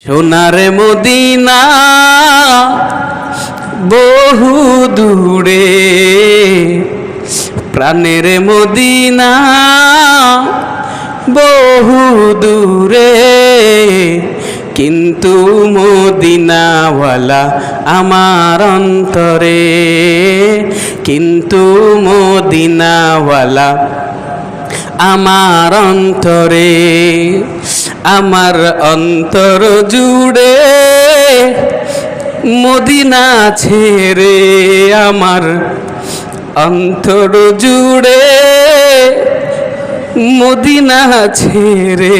সোনার মদিনা বহু দূরে, প্রাণের মদিনা বহু দূরে, কিন্তু মদিনাওয়ালা আমার অন্তরে, কিন্তু মদিনাওয়ালা আমার অন্তরে। আমার অন্তর জুড়ে মদিনা ছেড়ে, আমার অন্তর জুড়ে মদিনা ছেড়ে,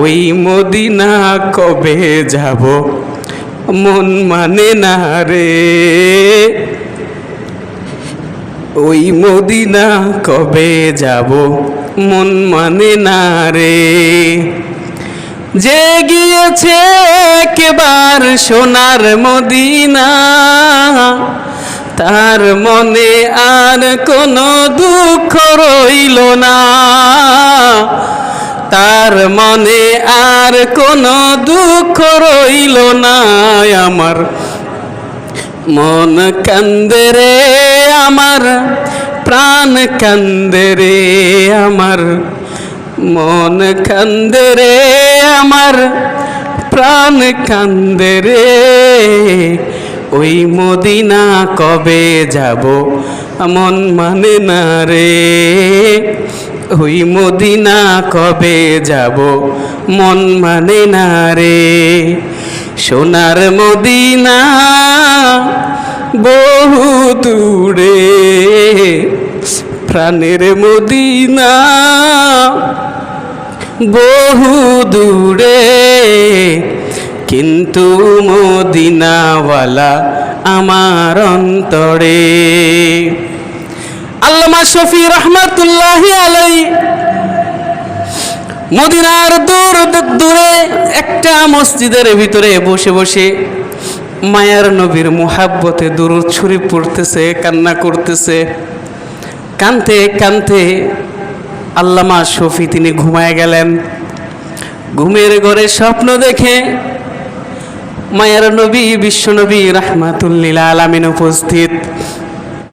ওই মদিনা কবে যাব মন মানে না রে, ওই মদিনা কবে যাব মন মানে না রে। যে গিয়েছে একবার সোনার মদিনা, তার মনে আর কোনো দুঃখ রইল না, তার মনে আর কোনো দুঃখ রইল না। আমার মন কান্দে রে, আমার প্রাণ কান্দে রে, আমার মন কান্দে রে, আমার প্রাণ কান্দে রে, ওই মদিনা কবে যাব মন মানে না রে, ওই মদিনা কবে যাব মন মানে না রে। সোনার মদিনা বহু দূরে, প্রাণের মদিনা বহু দূরে, কিন্তু মদিনাওয়ালা আমার অন্তরে। আল্লামা শফি রহমাতুল্লাহি আলাইহি মদিনার দূরে একটা মসজিদের ভিতরে বসে বসে মায়ার নবীর মুহাব্বতে দুরূদ শরীফ পড়তেছে, কান্না করতেছে। কানতে কানতে আল্লামা শফি তিনি ঘুমায় গেলেন। ঘুমের ঘরে স্বপ্ন দেখে মায়ার নবী বিশ্বনবী রাহমাতুল লিল আলামিন উপস্থিত।